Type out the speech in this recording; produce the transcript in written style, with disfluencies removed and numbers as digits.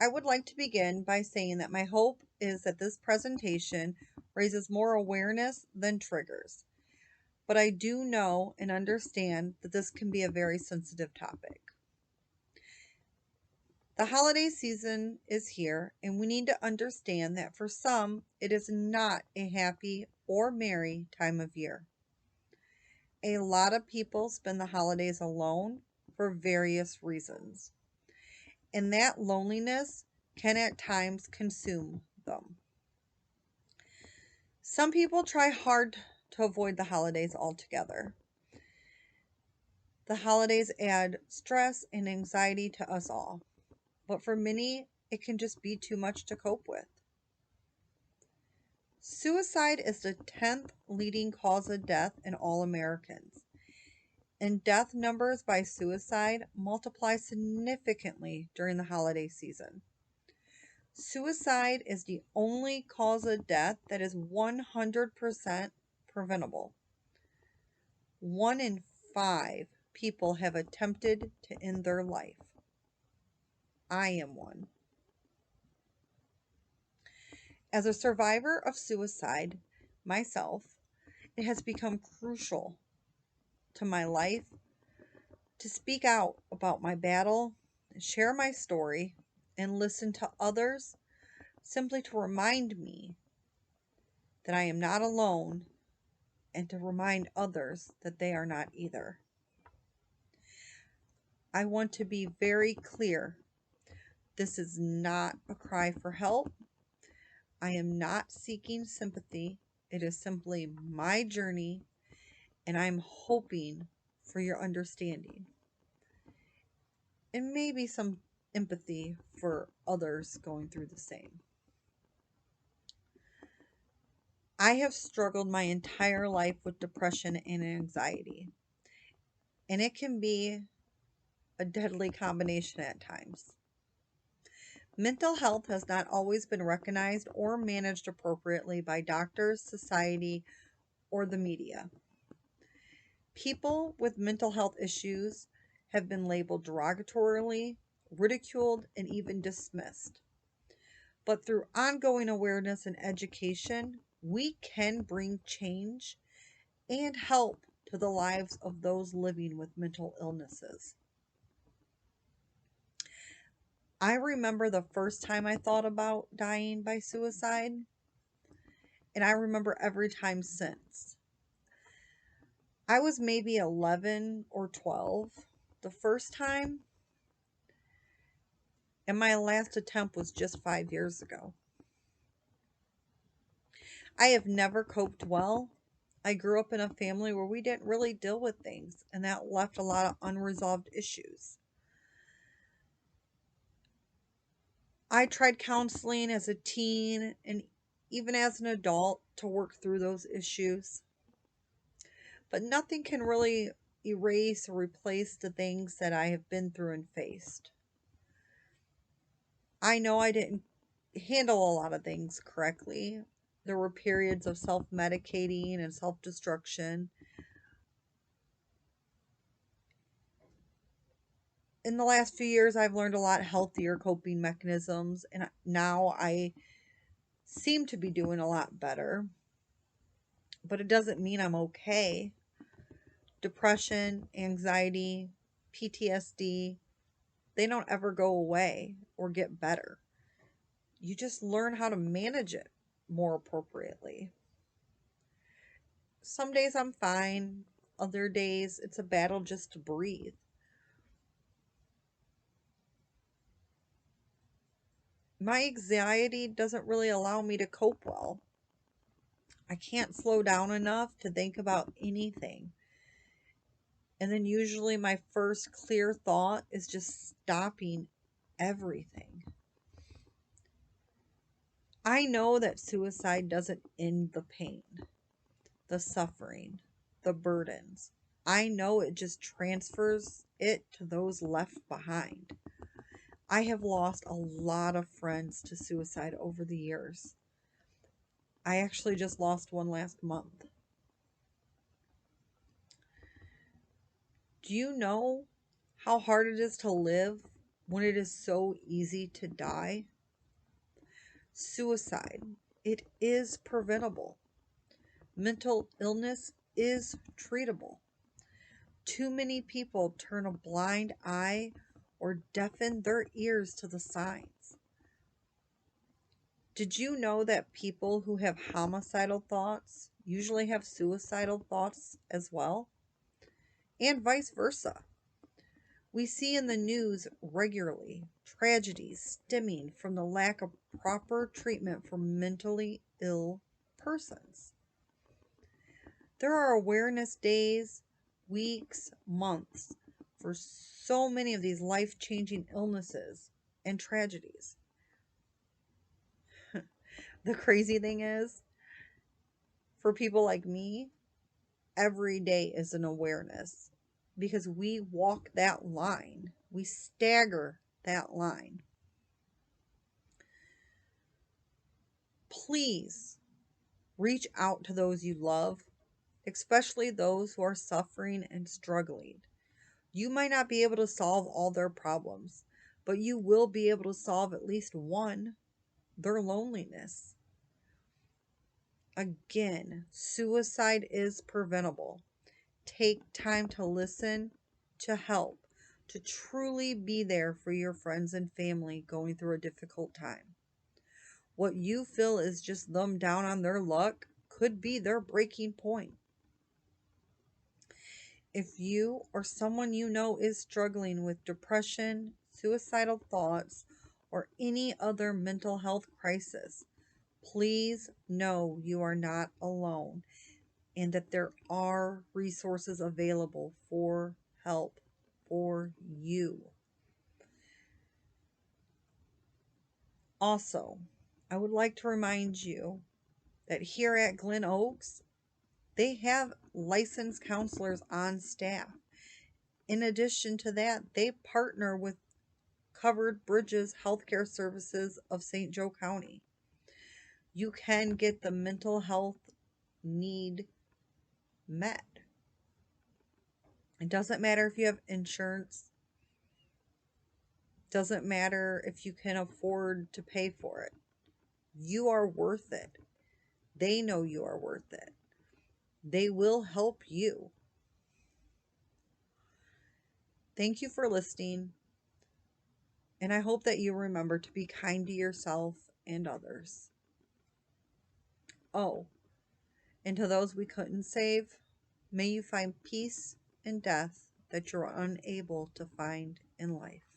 I would like to begin by saying that my hope is that this presentation raises more awareness than triggers. But I do know and understand that this can be a very sensitive topic. The holiday season is here, and we need to understand that for some, it is not a happy or merry time of year. A lot of people spend the holidays alone for various reasons, and that loneliness can at times consume them. Some people try hard to avoid the holidays altogether. The holidays add stress and anxiety to us all, but for many, it can just be too much to cope with. Suicide is the 10th leading cause of death in all Americans, and death numbers by suicide multiply significantly during the holiday season. Suicide is the only cause of death that is 100% preventable. 1 in 5 people have attempted to end their life. I am one. As a survivor of suicide myself, it has become crucial to my life to speak out about my battle, share my story, and listen to others simply to remind me that I am not alone and to remind others that they are not either. I want to be very clear. This is not a cry for help. I am not seeking sympathy. It is simply my journey, and I'm hoping for your understanding and maybe some empathy for others going through the same. I have struggled my entire life with depression and anxiety, and it can be a deadly combination at times. Mental health has not always been recognized or managed appropriately by doctors, society, or the media. People with mental health issues have been labeled derogatorily, ridiculed, and even dismissed. But through ongoing awareness and education, we can bring change and help to the lives of those living with mental illnesses. I remember the first time I thought about dying by suicide, and I remember every time since. I was maybe 11 or 12 the first time, and my last attempt was just 5 years ago. I have never coped well. I grew up in a family where we didn't really deal with things, and that left a lot of unresolved issues. I tried counseling as a teen and even as an adult to work through those issues, but nothing can really erase or replace the things that I have been through and faced. I know I didn't handle a lot of things correctly. There were periods of self medicating and self destruction. In the last few years, I've learned a lot healthier coping mechanisms, and now I seem to be doing a lot better. But it doesn't mean I'm okay. Depression, anxiety, PTSD, they don't ever go away or get better. You just learn how to manage it more appropriately. Some days I'm fine, other days it's a battle just to breathe. My anxiety doesn't really allow me to cope well. I can't slow down enough to think about anything. And then usually my first clear thought is just stopping everything. I know that suicide doesn't end the pain, the suffering, the burdens. I know it just transfers it to those left behind. I have lost a lot of friends to suicide over the years. I actually just lost one last month. Do you know how hard it is to live when it is so easy to die? Suicide, it is preventable. Mental illness is treatable. Too many people turn a blind eye or deafen their ears to the signs. Did you know that people who have homicidal thoughts usually have suicidal thoughts as well? And vice versa. We see in the news regularly tragedies stemming from the lack of proper treatment for mentally ill persons. There are awareness days, weeks, months for so many of these life-changing illnesses and tragedies. The crazy thing is, for people like me, every day is an awareness because we walk that line. We stagger that line. Please reach out to those you love, especially those who are suffering and struggling. You might not be able to solve all their problems, but you will be able to solve at least one, their loneliness. Again, suicide is preventable. Take time to listen, to help, to truly be there for your friends and family going through a difficult time. What you feel is just them down on their luck could be their breaking point. If you or someone you know is struggling with depression, suicidal thoughts, or any other mental health crisis, please know you are not alone and that there are resources available for help for you. Also, I would like to remind you that here at Glen Oaks, they have licensed counselors on staff. In addition to that, they partner with Covered Bridges Healthcare Services of St. Joe County. You can get the mental health need met. It doesn't matter if you have insurance. Doesn't matter if you can afford to pay for it. You are worth it. They know you are worth it. They will help you. Thank you for listening. And I hope that you remember to be kind to yourself and others. Oh, and to those we couldn't save, may you find peace in death that you're unable to find in life.